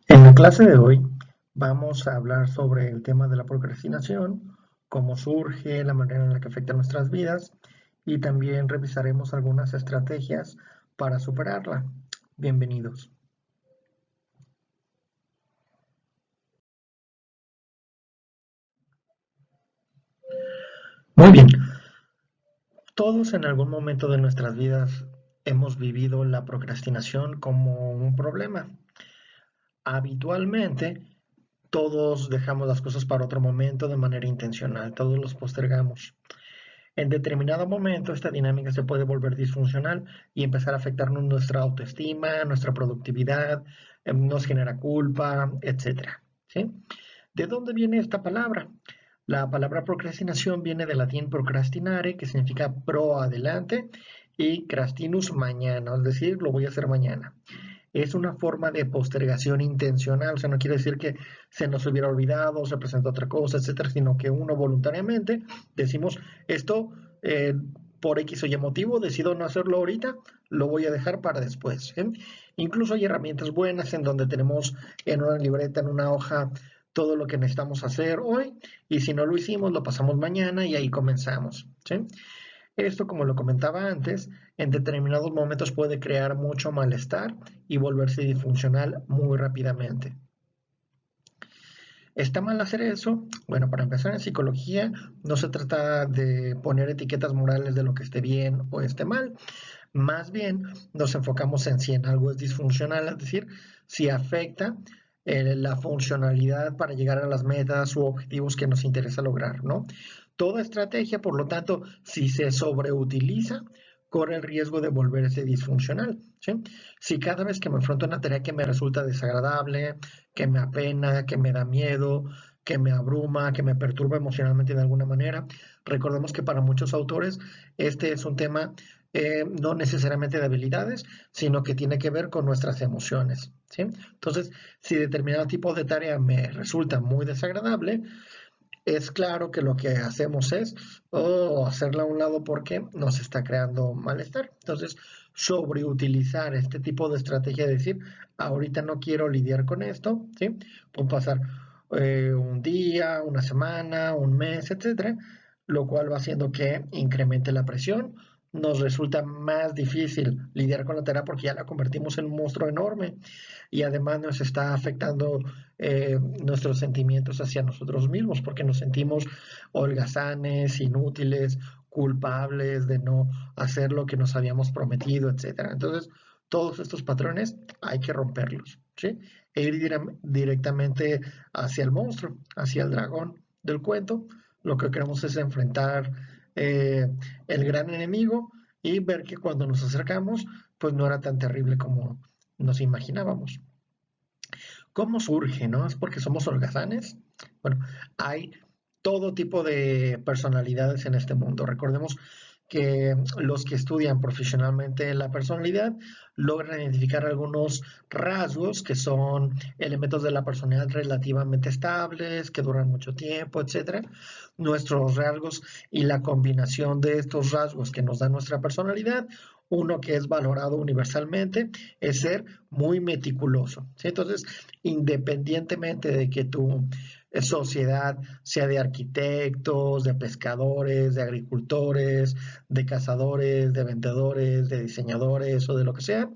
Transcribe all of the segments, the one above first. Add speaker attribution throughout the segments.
Speaker 1: En la clase de hoy vamos a hablar sobre el tema de la procrastinación, cómo surge, la manera en la que afecta nuestras vidas y también revisaremos algunas estrategias para superarla. Bienvenidos. Muy bien, todos en algún momento de nuestras vidas hemos vivido la procrastinación como un problema. Habitualmente todos dejamos las cosas para otro momento de manera intencional, todos los postergamos. En determinado momento esta dinámica se puede volver disfuncional y empezar a afectarnos nuestra autoestima, nuestra productividad, nos genera culpa, etcétera. ¿Sí? ¿De dónde viene esta palabra? La palabra procrastinación viene del latín procrastinare, que significa pro adelante, y crastinus mañana, es decir, lo voy a hacer mañana. Es una forma de postergación intencional, o sea, no quiere decir que se nos hubiera olvidado, se presentó otra cosa, etcétera, sino que uno voluntariamente decimos esto eh, por X o Y motivo, decido no hacerlo ahorita, lo voy a dejar para después. ¿Eh? Incluso hay herramientas buenas en donde tenemos en una libreta, en una hoja, todo lo que necesitamos hacer hoy, y si no lo hicimos, lo pasamos mañana y ahí comenzamos. ¿Sí? Esto, como lo comentaba antes, en determinados momentos puede crear mucho malestar y volverse disfuncional muy rápidamente. ¿Está mal hacer eso? Bueno, para empezar en psicología no se trata de poner etiquetas morales de lo que esté bien o esté mal, más bien nos enfocamos en si en algo es disfuncional, es decir, si afecta la funcionalidad para llegar a las metas u objetivos que nos interesa lograr, ¿no? Toda estrategia, por lo tanto, si se sobreutiliza, corre el riesgo de volverse disfuncional. ¿Sí? Si cada vez que me enfrento a una tarea que me resulta desagradable, que me apena, que me da miedo, que me abruma, que me perturba emocionalmente de alguna manera, recordemos que para muchos autores este es un tema no necesariamente de habilidades, sino que tiene que ver con nuestras emociones. ¿Sí? Entonces, si determinado tipo de tarea me resulta muy desagradable, es claro que lo que hacemos es hacerla a un lado porque nos está creando malestar. Entonces, sobreutilizar este tipo de estrategia, de decir, ahorita no quiero lidiar con esto, ¿sí? Puede pasar un día, una semana, un mes, etcétera, lo cual va haciendo que incremente la presión. Nos resulta más difícil lidiar con la tarea porque ya la convertimos en un monstruo enorme y además nos está afectando nuestros sentimientos hacia nosotros mismos, porque nos sentimos holgazanes, inútiles, culpables de no hacer lo que nos habíamos prometido, etcétera. Entonces, todos estos patrones hay que romperlos, ¿sí? E ir directamente hacia el monstruo, hacia el dragón del cuento. Lo que queremos es enfrentar eh, el gran enemigo y ver que cuando nos acercamos, pues no era tan terrible como nos imaginábamos. ¿Cómo surge, no? ¿Es porque somos holgazanes? Bueno, hay todo tipo de personalidades en este mundo. Recordemos que los que estudian profesionalmente la personalidad logran identificar algunos rasgos que son elementos de la personalidad relativamente estables, que duran mucho tiempo, etcétera. Nuestros rasgos y la combinación de estos rasgos que nos da nuestra personalidad, uno que es valorado universalmente, es ser muy meticuloso. ¿Sí? Entonces, independientemente de que tu sociedad sea de arquitectos, de pescadores, de agricultores, de cazadores, de vendedores, de diseñadores o de lo que sea,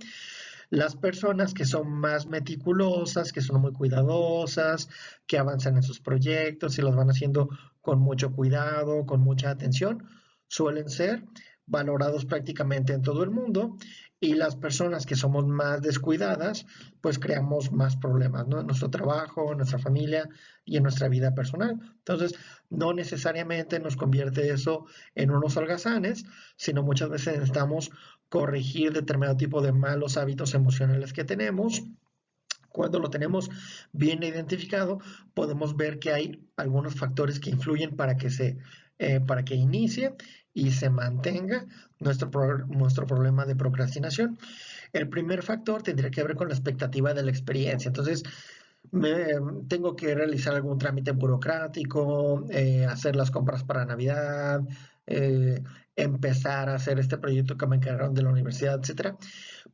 Speaker 1: las personas que son más meticulosas, que son muy cuidadosas, que avanzan en sus proyectos y los van haciendo con mucho cuidado, con mucha atención, suelen ser valorados prácticamente en todo el mundo y las personas que somos más descuidadas, pues creamos más problemas, ¿no? En nuestro trabajo, en nuestra familia y en nuestra vida personal. Entonces, no necesariamente nos convierte eso en unos holgazanes, sino muchas veces necesitamos corregir determinado tipo de malos hábitos emocionales que tenemos. Cuando lo tenemos bien identificado, podemos ver que hay algunos factores que influyen para que inicie y se mantenga nuestro problema de procrastinación. El primer factor tendría que ver con la expectativa de la experiencia. Entonces, me, tengo que realizar algún trámite burocrático, hacer las compras para Navidad, empezar a hacer este proyecto que me encargaron de la universidad, etcétera,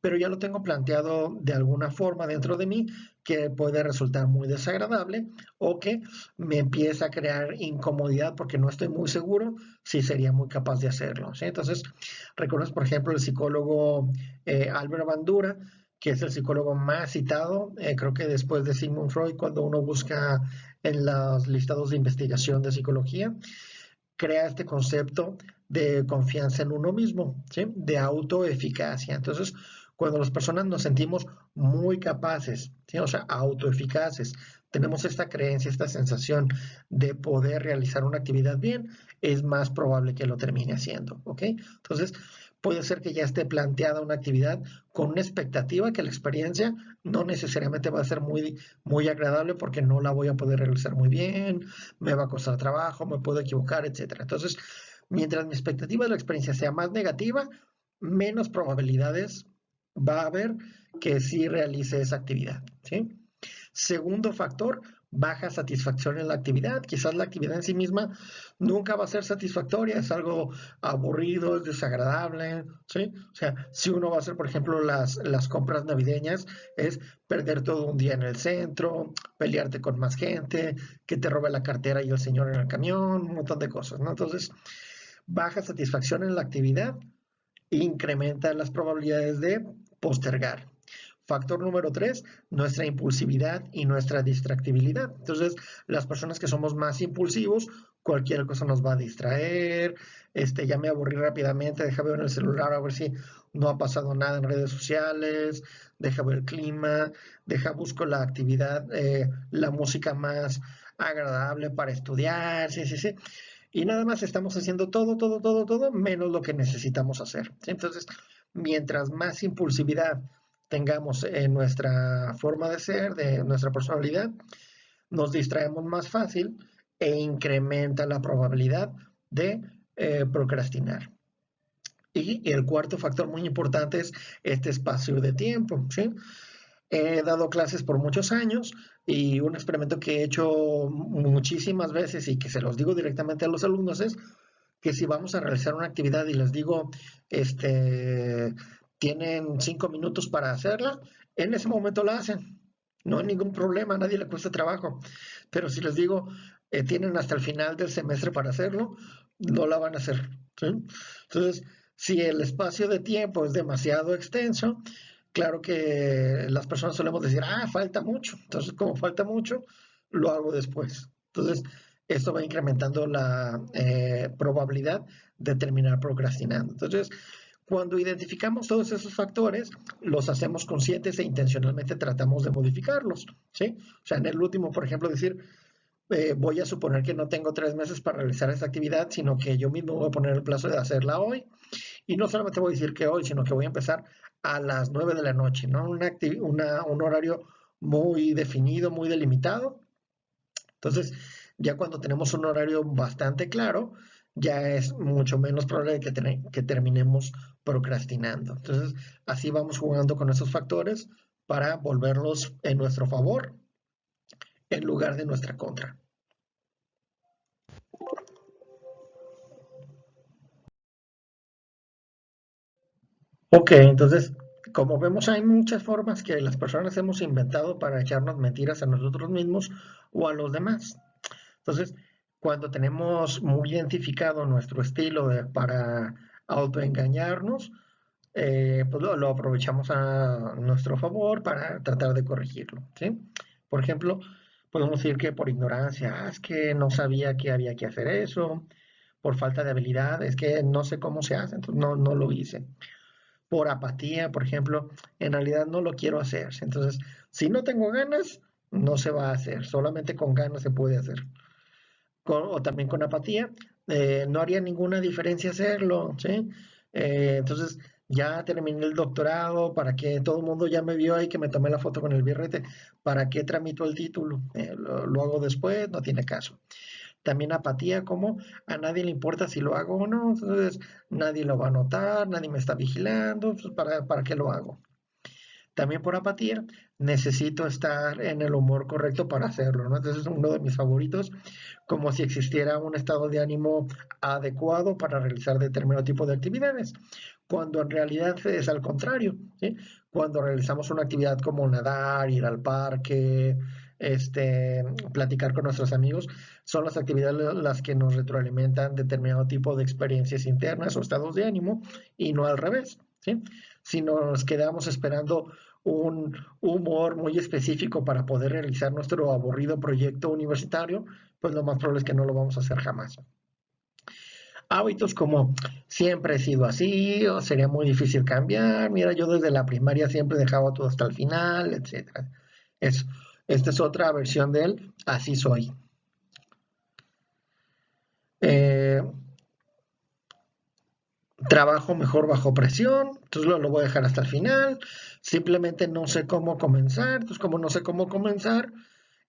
Speaker 1: pero ya lo tengo planteado de alguna forma dentro de mí que puede resultar muy desagradable o que me empieza a crear incomodidad porque no estoy muy seguro si sería muy capaz de hacerlo, ¿sí? Entonces, recuerdas, por ejemplo, el psicólogo Albert Bandura, que es el psicólogo más citado, creo que después de Sigmund Freud, cuando uno busca en los listados de investigación de psicología, crea este concepto de confianza en uno mismo, ¿sí? De autoeficacia. Entonces, cuando las personas nos sentimos muy capaces, ¿sí? O sea, autoeficaces, tenemos esta creencia, esta sensación de poder realizar una actividad bien, es más probable que lo termine haciendo, ¿ok? Entonces, puede ser que ya esté planteada una actividad con una expectativa que la experiencia no necesariamente va a ser muy agradable porque no la voy a poder realizar muy bien, me va a costar trabajo, me puedo equivocar, etcétera. Entonces, mientras mi expectativa de la experiencia sea más negativa, menos probabilidades va a haber que sí realice esa actividad, ¿sí? Segundo factor, baja satisfacción en la actividad. Quizás la actividad en sí misma nunca va a ser satisfactoria, es algo aburrido, es desagradable, ¿sí? O sea, si uno va a hacer, por ejemplo, las compras navideñas, es perder todo un día en el centro, pelearte con más gente, que te robe la cartera y el señor en el camión, un montón de cosas, ¿no? Entonces, baja satisfacción en la actividad incrementa las probabilidades de postergar. Factor número 3, nuestra impulsividad y nuestra distractibilidad. Entonces, las personas que somos más impulsivos, cualquier cosa nos va a distraer, ya me aburrí rápidamente, deja ver en el celular a ver si no ha pasado nada en redes sociales, deja ver el clima, deja busco la actividad, la música más agradable para estudiar, sí, sí, sí, y nada más estamos haciendo todo, menos lo que necesitamos hacer. Entonces, mientras más impulsividad tengamos en nuestra forma de ser, de nuestra personalidad, nos distraemos más fácil e incrementa la probabilidad de procrastinar. Y el cuarto factor muy importante es este espacio de tiempo, ¿sí? He dado clases por muchos años y un experimento que he hecho muchísimas veces y que se los digo directamente a los alumnos es que si vamos a realizar una actividad y les digo, tienen 5 minutos para hacerla, en ese momento la hacen. No hay ningún problema, a nadie le cuesta trabajo. Pero si les digo, tienen hasta el final del semestre para hacerlo, no la van a hacer, ¿sí? Entonces, si el espacio de tiempo es demasiado extenso, claro que las personas solemos decir, falta mucho. Entonces, como falta mucho, lo hago después. Entonces, esto va incrementando la probabilidad de terminar procrastinando. Entonces, cuando identificamos todos esos factores, los hacemos conscientes e intencionalmente tratamos de modificarlos, ¿sí? O sea, en el último, por ejemplo, decir, voy a suponer que no tengo 3 meses para realizar esta actividad, sino que yo mismo voy a poner el plazo de hacerla hoy. Y no solamente voy a decir que hoy, sino que voy a empezar a las 9 de la noche, ¿no? Un horario muy definido, muy delimitado. Entonces, ya cuando tenemos un horario bastante claro, ya es mucho menos probable que terminemos procrastinando. Entonces, así vamos jugando con esos factores para volverlos en nuestro favor en lugar de nuestra contra. Ok, entonces, como vemos, hay muchas formas que las personas hemos inventado para echarnos mentiras a nosotros mismos o a los demás. Entonces, cuando tenemos muy identificado nuestro estilo para autoengañarnos, pues lo aprovechamos a nuestro favor para tratar de corregirlo, ¿sí? Por ejemplo, podemos decir que por ignorancia, es que no sabía que había que hacer eso, por falta de habilidad, es que no sé cómo se hace, entonces no lo hice. Por apatía, por ejemplo, en realidad no lo quiero hacer. Entonces, si no tengo ganas, no se va a hacer, solamente con ganas se puede hacer. O también con apatía, no haría ninguna diferencia hacerlo, ¿sí? Entonces, ya terminé el doctorado, ¿para qué todo el mundo ya me vio ahí que me tomé la foto con el birrete? ¿Para qué tramito el título? Lo hago después, no tiene caso. También apatía, como a nadie le importa si lo hago o no, entonces nadie lo va a notar, nadie me está vigilando, pues, ¿para qué lo hago? También por apatía, necesito estar en el humor correcto para hacerlo, ¿no? Entonces es uno de mis favoritos, como si existiera un estado de ánimo adecuado para realizar determinado tipo de actividades, cuando en realidad es al contrario, ¿sí? Cuando realizamos una actividad como nadar, ir al parque, platicar con nuestros amigos, son las actividades las que nos retroalimentan determinado tipo de experiencias internas o estados de ánimo y no al revés, ¿sí? Si nos quedamos esperando un humor muy específico para poder realizar nuestro aburrido proyecto universitario, pues lo más probable es que no lo vamos a hacer jamás. Hábitos como siempre he sido así, o sería muy difícil cambiar, mira, yo desde la primaria siempre dejaba todo hasta el final, etcétera. Es, esta es otra versión de él, así soy. Eh, Trabajo mejor bajo presión, entonces lo voy a dejar hasta el final. Simplemente no sé cómo comenzar, entonces como no sé cómo comenzar,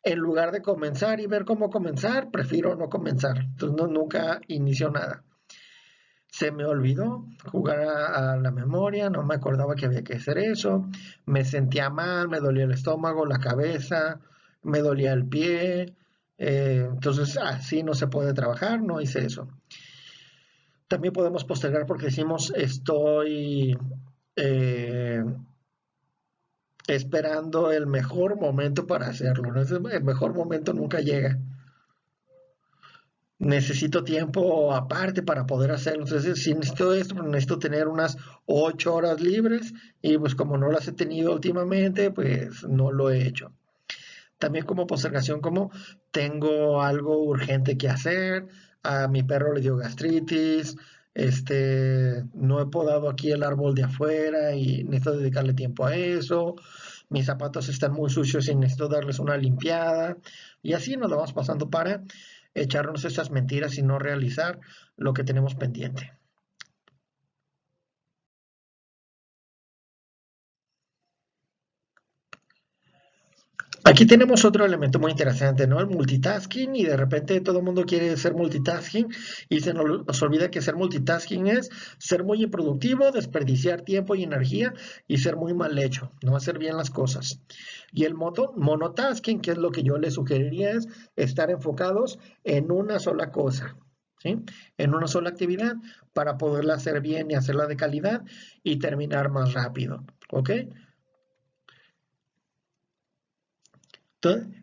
Speaker 1: en lugar de comenzar y ver cómo comenzar, prefiero no comenzar. Entonces nunca inicio nada. Se me olvidó jugar a la memoria, no me acordaba que había que hacer eso. Me sentía mal, me dolía el estómago, la cabeza, me dolía el pie. Entonces así no se puede trabajar, no hice eso. También podemos postergar porque decimos estoy eh, esperando el mejor momento para hacerlo, ¿no? El mejor momento nunca llega. Necesito tiempo aparte para poder hacerlo. Entonces, si necesito esto, pues necesito tener unas 8 horas libres y pues como no las he tenido últimamente, pues no lo he hecho. También como postergación, como tengo algo urgente que hacer, a mi perro le dio gastritis, no he podado aquí el árbol de afuera y necesito dedicarle tiempo a eso, mis zapatos están muy sucios y necesito darles una limpiada, y así nos lo vamos pasando para echarnos esas mentiras y no realizar lo que tenemos pendiente. Aquí tenemos otro elemento muy interesante, ¿no? El multitasking, y de repente todo el mundo quiere ser multitasking y se nos olvida que ser multitasking es ser muy improductivo, desperdiciar tiempo y energía y ser muy mal hecho, no hacer bien las cosas. Y el monotasking, que es lo que yo les sugeriría, es estar enfocados en una sola cosa, ¿sí? En una sola actividad para poderla hacer bien y hacerla de calidad y terminar más rápido, ¿ok?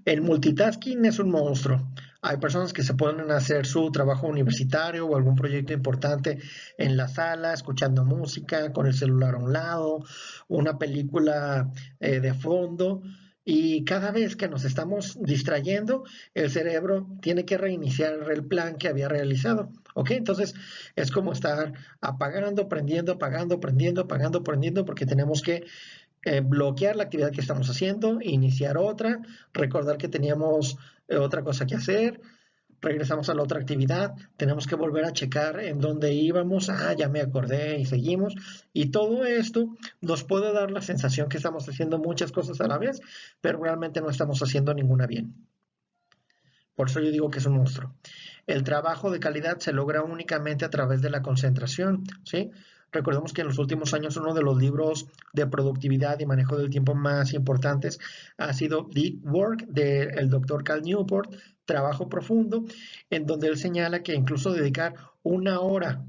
Speaker 1: El multitasking es un monstruo. Hay personas que se ponen a hacer su trabajo universitario o algún proyecto importante en la sala, escuchando música, con el celular a un lado, una película de fondo. Y cada vez que nos estamos distrayendo, el cerebro tiene que reiniciar el plan que había realizado. ¿Ok? Entonces es como estar apagando, prendiendo, apagando, prendiendo, apagando, prendiendo, porque tenemos que bloquear la actividad que estamos haciendo, iniciar otra, recordar que teníamos otra cosa que hacer, regresamos a la otra actividad, tenemos que volver a checar en dónde íbamos, ya me acordé y seguimos. Y todo esto nos puede dar la sensación que estamos haciendo muchas cosas a la vez, pero realmente no estamos haciendo ninguna bien. Por eso yo digo que es un monstruo. El trabajo de calidad se logra únicamente a través de la concentración, ¿sí? Recordemos que en los últimos años uno de los libros de productividad y manejo del tiempo más importantes ha sido Deep Work del doctor Cal Newport, Trabajo Profundo, en donde él señala que incluso dedicar 1 hora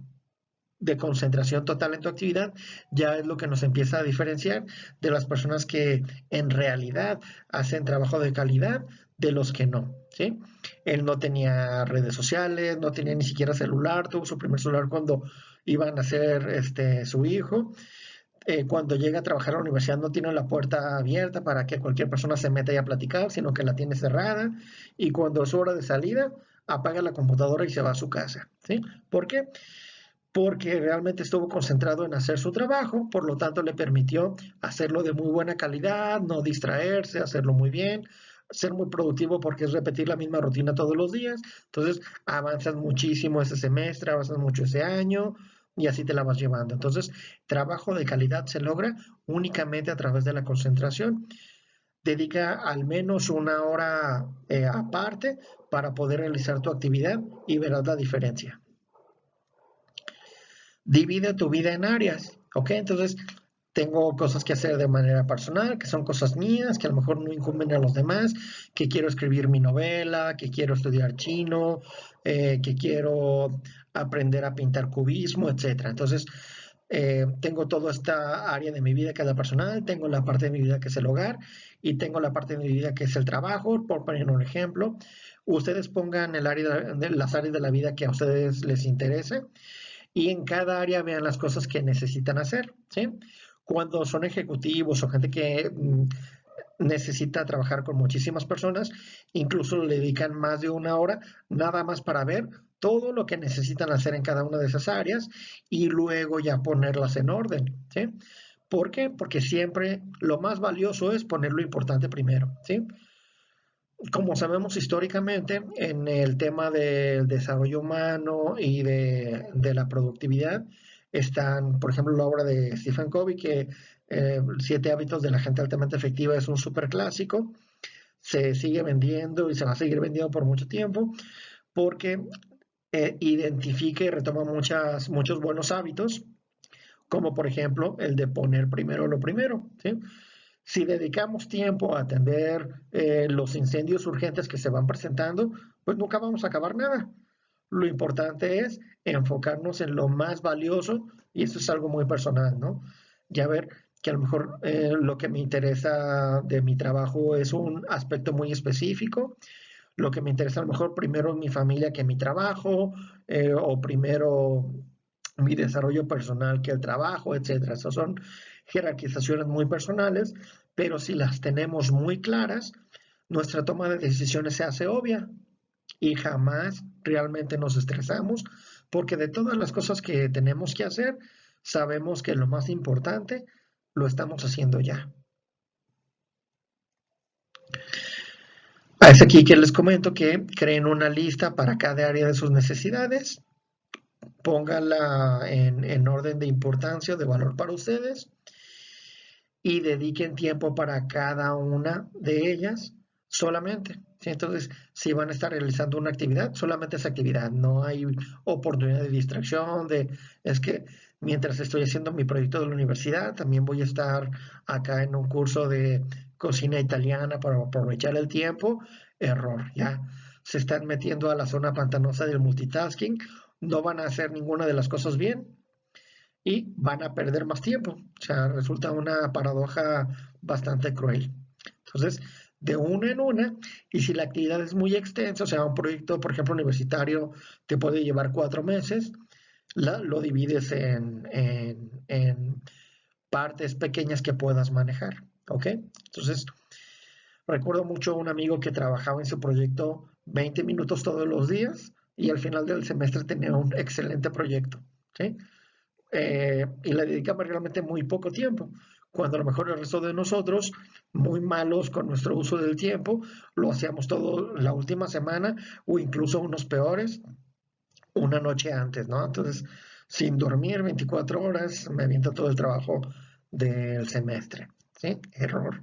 Speaker 1: de concentración total en tu actividad ya es lo que nos empieza a diferenciar de las personas que en realidad hacen trabajo de calidad de los que no, ¿sí? Él no tenía redes sociales, no tenía ni siquiera celular, tuvo su primer celular cuando iban a ser su hijo. Cuando llega a trabajar a la universidad no tiene la puerta abierta para que cualquier persona se meta y a platicar, sino que la tiene cerrada, y cuando es hora de salida apaga la computadora y se va a su casa, ¿sí? ¿Por qué? Porque realmente estuvo concentrado en hacer su trabajo, por lo tanto le permitió hacerlo de muy buena calidad, no distraerse, hacerlo muy bien, ser muy productivo porque es repetir la misma rutina todos los días. Entonces avanzas muchísimo ese semestre, avanzas mucho ese año y así te la vas llevando. Entonces, trabajo de calidad se logra únicamente a través de la concentración. Dedica al menos 1 hora aparte para poder realizar tu actividad y verás la diferencia. Divide tu vida en áreas, ¿ok? Entonces, tengo cosas que hacer de manera personal, que son cosas mías, que a lo mejor no incumben a los demás, que quiero escribir mi novela, que quiero estudiar chino, que quiero aprender a pintar cubismo, etcétera. Entonces, tengo toda esta área de mi vida que es la personal, tengo la parte de mi vida que es el hogar y tengo la parte de mi vida que es el trabajo, por poner un ejemplo. Ustedes pongan el área de las áreas de la vida que a ustedes les interese y en cada área vean las cosas que necesitan hacer, ¿sí? Cuando son ejecutivos o gente que necesita trabajar con muchísimas personas, incluso le dedican más de una hora nada más para ver todo lo que necesitan hacer en cada una de esas áreas y luego ya ponerlas en orden, ¿sí? ¿Por qué? Porque siempre lo más valioso es poner lo importante primero, ¿sí? Como sabemos históricamente, en el tema del desarrollo humano y de la productividad, están, por ejemplo, la obra de Stephen Covey, que Siete hábitos de la gente altamente efectiva es un súper clásico, se sigue vendiendo y se va a seguir vendiendo por mucho tiempo, porque identifica y retoma muchos buenos hábitos, como por ejemplo el de poner primero lo primero, ¿sí? Si dedicamos tiempo a atender los incendios urgentes que se van presentando, pues nunca vamos a acabar nada. Lo importante es enfocarnos en lo más valioso y eso es algo muy personal, ¿no? Ya ver que a lo mejor lo que me interesa de mi trabajo es un aspecto muy específico, lo que me interesa a lo mejor primero mi familia que mi trabajo, o primero mi desarrollo personal que el trabajo, etcétera. Esas son jerarquizaciones muy personales, pero si las tenemos muy claras, nuestra toma de decisiones se hace obvia y jamás realmente nos estresamos, porque de todas las cosas que tenemos que hacer, sabemos que lo más importante lo estamos haciendo ya. Es aquí que les comento que creen una lista para cada área de sus necesidades, pónganla en orden de importancia o de valor para ustedes y dediquen tiempo para cada una de ellas solamente. ¿Sí? Entonces, si van a estar realizando una actividad, solamente esa actividad. No hay oportunidad de distracción, es que mientras estoy haciendo mi proyecto de la universidad, también voy a estar acá en un curso de cocina italiana para aprovechar el tiempo. Error, ya. Se están metiendo a la zona pantanosa del multitasking, no van a hacer ninguna de las cosas bien y van a perder más tiempo. O sea, resulta una paradoja bastante cruel. Entonces, de una en una, y si la actividad es muy extensa, o sea, un proyecto, por ejemplo, universitario, te puede llevar 4 meses, lo divides en partes pequeñas que puedas manejar, ¿ok? Entonces, recuerdo mucho a un amigo que trabajaba en su proyecto 20 minutos todos los días y al final del semestre tenía un excelente proyecto, ¿sí? Y le dedicamos realmente muy poco tiempo, cuando a lo mejor el resto de nosotros, muy malos con nuestro uso del tiempo, lo hacíamos todo la última semana o incluso unos peores, una noche antes, ¿no? Entonces, sin dormir 24 horas, me aviento todo el trabajo del semestre, ¿sí? Error.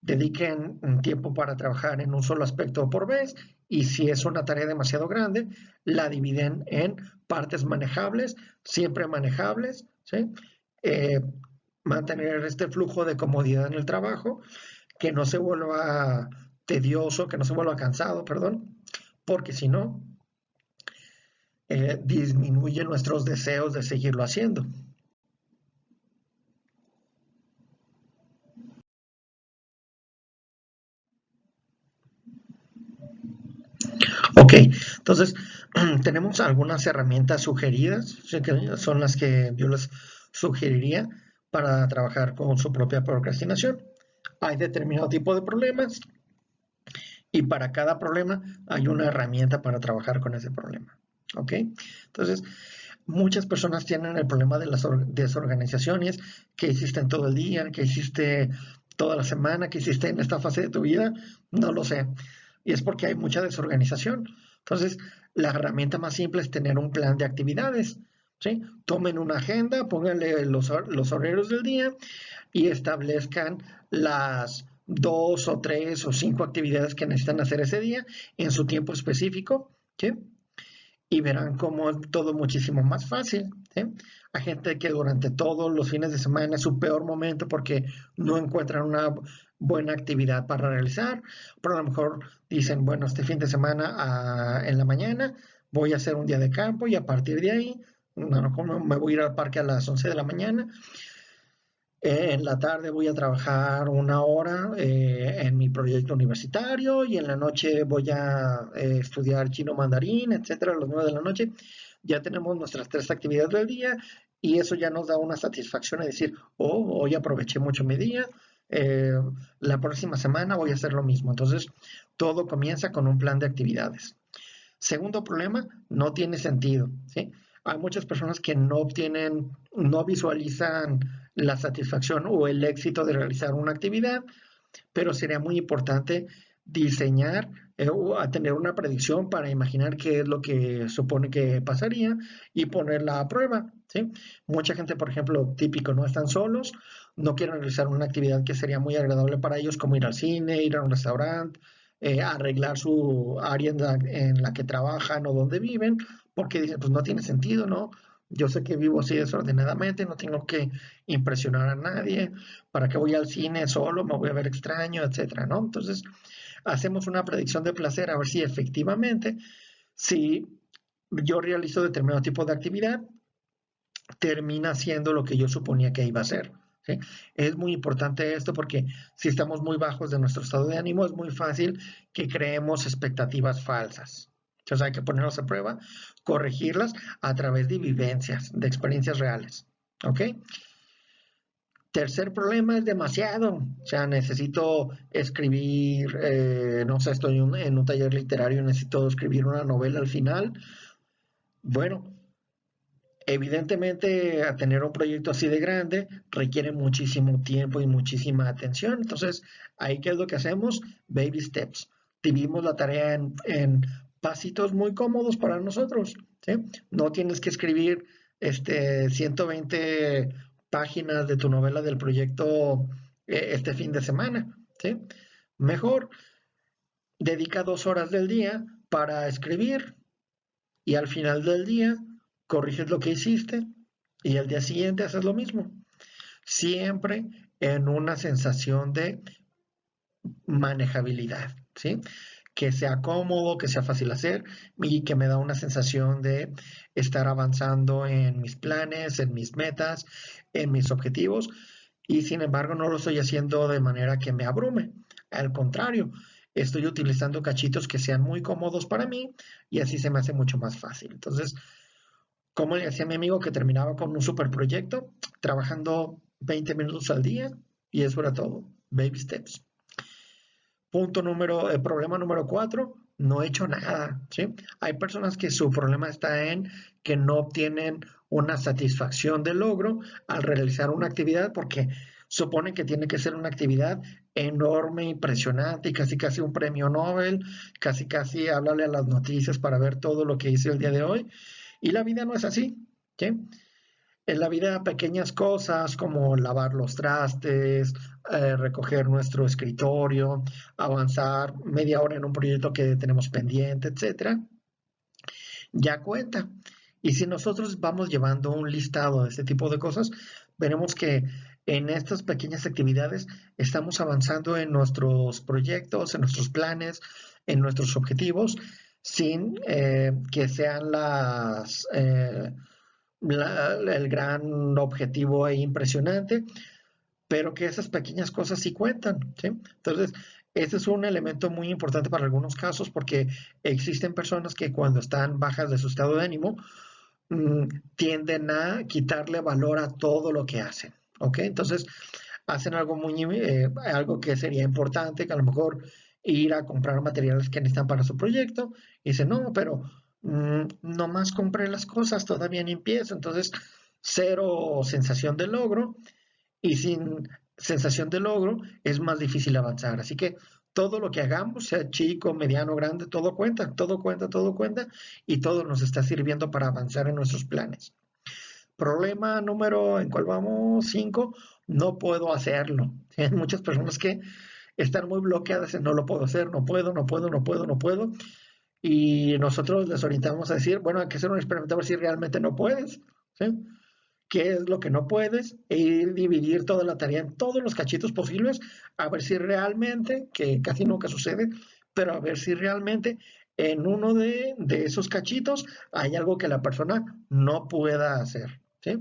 Speaker 1: Dediquen un tiempo para trabajar en un solo aspecto por vez y si es una tarea demasiado grande, la dividen en partes manejables, siempre manejables, ¿sí? Eh, Mantener este flujo de comodidad en el trabajo, que no se vuelva tedioso, que no se vuelva cansado, perdón, porque si no, disminuye nuestros deseos de seguirlo haciendo. Ok, entonces tenemos algunas herramientas sugeridas, que son las que yo les sugeriría para trabajar con su propia procrastinación. Hay determinado tipo de problemas y para cada problema hay una herramienta para trabajar con ese problema. Ok, entonces muchas personas tienen el problema de las desorganizaciones, que hiciste en todo el día, que hiciste toda la semana, que hiciste en esta fase de tu vida, no lo sé. Y es porque hay mucha desorganización. Entonces, la herramienta más simple es tener un plan de actividades. ¿Sí? Tomen una agenda, pónganle los horarios del día y establezcan las 2 o 3 o 5 actividades que necesitan hacer ese día en su tiempo específico. ¿Sí? Y verán cómo es todo muchísimo más fácil, ¿sí? Hay gente que durante todos los fines de semana es su peor momento porque no encuentran una buena actividad para realizar, pero a lo mejor dicen, bueno, este fin de semana en la mañana voy a hacer un día de campo y a partir de ahí me voy a ir al parque a las 11 de la mañana. En la tarde voy a trabajar una hora en mi proyecto universitario y en la noche voy a estudiar chino mandarín, etcétera, a las 9 de la noche. Ya tenemos nuestras 3 actividades del día y eso ya nos da una satisfacción de decir, oh, hoy aproveché mucho mi día, eh, la próxima semana voy a hacer lo mismo. Entonces, todo comienza con un plan de actividades. Segundo problema, no tiene sentido, ¿sí? Hay muchas personas que no visualizan la satisfacción o el éxito de realizar una actividad, pero sería muy importante diseñar o tener una predicción para imaginar qué es lo que supone que pasaría y ponerla a prueba, ¿sí? Mucha gente, por ejemplo, típico, no están solos, no quieren realizar una actividad que sería muy agradable para ellos, como ir al cine, ir a un restaurante, arreglar su área en la que trabajan o donde viven, porque dicen, pues no tiene sentido, ¿no? Yo sé que vivo así desordenadamente, no tengo que impresionar a nadie, ¿para qué voy al cine solo? Me voy a ver extraño, etcétera, ¿no? Entonces, hacemos una predicción de placer a ver si efectivamente, si yo realizo determinado tipo de actividad, termina siendo lo que yo suponía que iba a ser. ¿Sí? Es muy importante esto porque si estamos muy bajos de nuestro estado de ánimo, es muy fácil que creemos expectativas falsas. Entonces hay que ponerlos a prueba, corregirlas a través de vivencias, de experiencias reales. ¿Ok? Tercer problema es demasiado. O sea, necesito escribir, no sé, estoy en un taller literario y necesito escribir una novela al final. Bueno, evidentemente, a tener un proyecto así de grande requiere muchísimo tiempo y muchísima atención. Entonces, ahí qué es lo que hacemos? Baby steps. Dividimos la tarea en pasitos muy cómodos para nosotros. ¿Sí? No tienes que escribir 120 páginas de tu novela del proyecto este fin de semana. ¿Sí? Mejor, dedica 2 horas del día para escribir y al final del día corriges lo que hiciste y al día siguiente haces lo mismo. Siempre en una sensación de manejabilidad, ¿sí? Que sea cómodo, que sea fácil hacer y que me da una sensación de estar avanzando en mis planes, en mis metas, en mis objetivos y sin embargo no lo estoy haciendo de manera que me abrume. Al contrario, estoy utilizando cachitos que sean muy cómodos para mí y así se me hace mucho más fácil. Entonces, como le decía a mi amigo que terminaba con un super proyecto, trabajando 20 minutos al día y eso era todo. Baby steps. Problema número 4, no he hecho nada, ¿sí? Hay personas que su problema está en que no obtienen una satisfacción de logro al realizar una actividad porque suponen que tiene que ser una actividad enorme, impresionante y casi casi un premio Nobel, casi casi hablarle a las noticias para ver todo lo que hice el día de hoy y la vida no es así, ¿sí? En la vida pequeñas cosas como lavar los trastes, recoger nuestro escritorio, avanzar media hora en un proyecto que tenemos pendiente, etcétera, ya cuenta. Y si nosotros vamos llevando un listado de este tipo de cosas, veremos que en estas pequeñas actividades estamos avanzando en nuestros proyectos, en nuestros planes, en nuestros objetivos, sin que sean el gran objetivo e impresionante, pero que esas pequeñas cosas sí cuentan, ¿sí? Entonces, ese es un elemento muy importante para algunos casos porque existen personas que cuando están bajas de su estado de ánimo mmm, tienden a quitarle valor a todo lo que hacen, ¿ok? Entonces, hacen algo que sería importante, que a lo mejor ir a comprar materiales que necesitan para su proyecto, y dicen, no, pero nomás compré las cosas, todavía ni empiezo, entonces cero sensación de logro, y sin sensación de logro es más difícil avanzar. Así que todo lo que hagamos, sea chico, mediano, grande, todo cuenta, todo cuenta, todo cuenta, y todo nos está sirviendo para avanzar en nuestros planes. Problema número, ¿en cuál vamos? 5, no puedo hacerlo. Hay muchas personas que están muy bloqueadas en no lo puedo hacer, no puedo, no puedo, no puedo, no puedo. Y nosotros les orientamos a decir, bueno, hay que hacer un experimento a ver si realmente no puedes. ¿sí? ¿Qué es lo que no puedes? E ir dividir toda la tarea en todos los cachitos posibles, a ver si realmente, que casi nunca sucede, pero a ver si realmente en uno de esos cachitos hay algo que la persona no pueda hacer, ¿sí?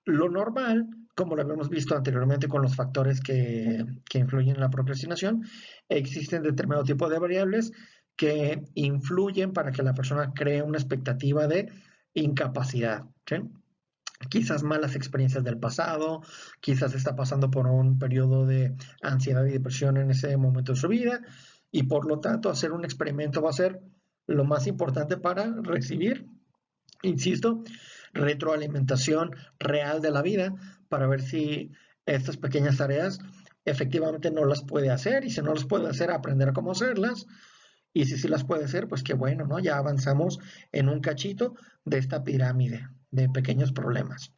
Speaker 1: Lo normal, como lo habíamos visto anteriormente con los factores que influyen en la procrastinación, existen determinado tipo de variables que influyen para que la persona cree una expectativa de incapacidad, ¿sí? Quizás malas experiencias del pasado, quizás está pasando por un periodo de ansiedad y depresión en ese momento de su vida, y por lo tanto hacer un experimento va a ser lo más importante para recibir, insisto, retroalimentación real de la vida, para ver si estas pequeñas tareas efectivamente no las puede hacer, y si no las puede hacer, aprender a cómo hacerlas, y si sí las puede hacer, pues qué bueno, ¿no? Ya avanzamos en un cachito de esta pirámide de pequeños problemas.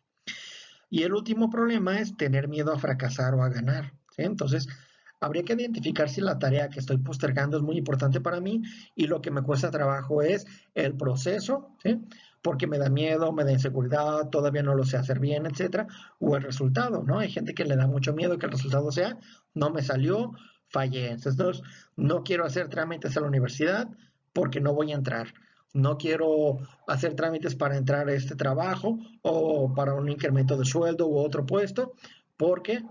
Speaker 1: Y el último problema es tener miedo a fracasar o a ganar, ¿sí? Entonces, habría que identificar si la tarea que estoy postergando es muy importante para mí y lo que me cuesta trabajo es el proceso, ¿sí? Porque me da miedo, me da inseguridad, todavía no lo sé hacer bien, etcétera, o el resultado, ¿no? Hay gente que le da mucho miedo que el resultado sea, no me salió, fallé. Entonces, no quiero hacer trámites a la universidad porque no voy a entrar. No quiero hacer trámites para entrar a este trabajo o para un incremento de sueldo u otro puesto, porque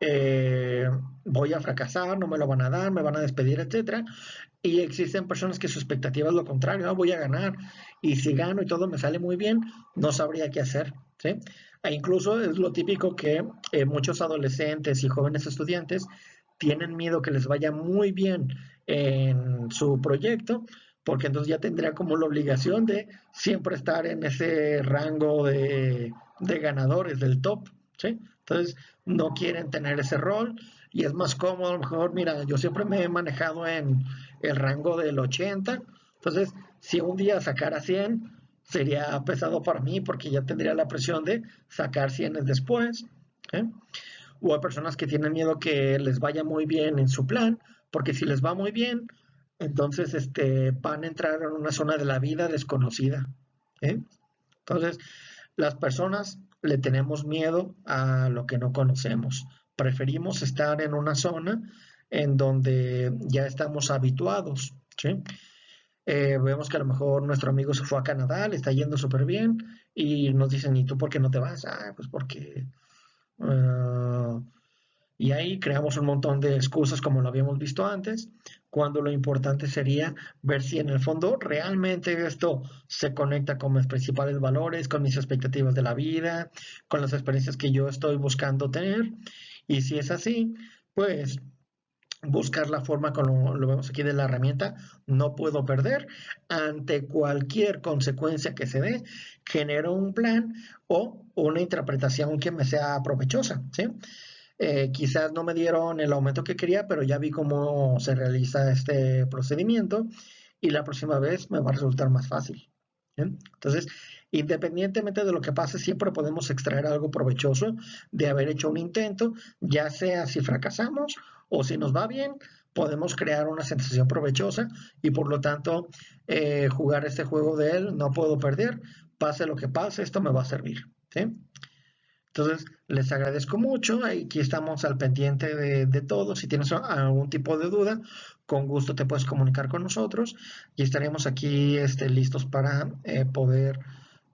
Speaker 1: eh, voy a fracasar, no me lo van a dar, me van a despedir, etcétera. Y existen personas que su expectativa es lo contrario, ¿no? Voy a ganar y si gano y todo me sale muy bien, no sabría qué hacer, ¿sí? E incluso es lo típico que muchos adolescentes y jóvenes estudiantes tienen miedo que les vaya muy bien en su proyecto, porque entonces ya tendría como la obligación de siempre estar en ese rango de ganadores del top, ¿sí? Entonces no quieren tener ese rol y es más cómodo, a lo mejor, mira, yo siempre me he manejado en el rango del 80, entonces si un día sacara 100 sería pesado para mí porque ya tendría la presión de sacar 100 después, ¿eh? O hay personas que tienen miedo que les vaya muy bien en su plan, porque si les va muy bien, entonces van a entrar en una zona de la vida desconocida, ¿eh? Entonces, las personas le tenemos miedo a lo que no conocemos. Preferimos estar en una zona en donde ya estamos habituados, ¿sí? Vemos que a lo mejor nuestro amigo se fue a Canadá, le está yendo súper bien, y nos dicen, ¿y tú por qué no te vas? Ah, pues porque uh, y ahí creamos un montón de excusas como lo habíamos visto antes, cuando lo importante sería ver si en el fondo realmente esto se conecta con mis principales valores, con mis expectativas de la vida, con las experiencias que yo estoy buscando tener. Y si es así, pues buscar la forma, como lo vemos aquí de la herramienta, no puedo perder, ante cualquier consecuencia que se dé, genero un plan o una interpretación que me sea provechosa, ¿sí? Quizás no me dieron el aumento que quería, pero ya vi cómo se realiza este procedimiento y la próxima vez me va a resultar más fácil, ¿bien? Entonces, independientemente de lo que pase, siempre podemos extraer algo provechoso de haber hecho un intento, ya sea si fracasamos o si nos va bien, podemos crear una sensación provechosa y por lo tanto jugar este juego de él, no puedo perder, pase lo que pase, esto me va a servir, ¿sí? Entonces, les agradezco mucho. Aquí estamos al pendiente de todo. Si tienes algún tipo de duda, con gusto te puedes comunicar con nosotros y estaremos aquí listos para poder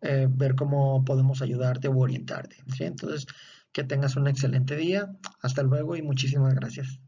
Speaker 1: ver cómo podemos ayudarte o orientarte, ¿sí? Entonces, que tengas un excelente día. Hasta luego y muchísimas gracias.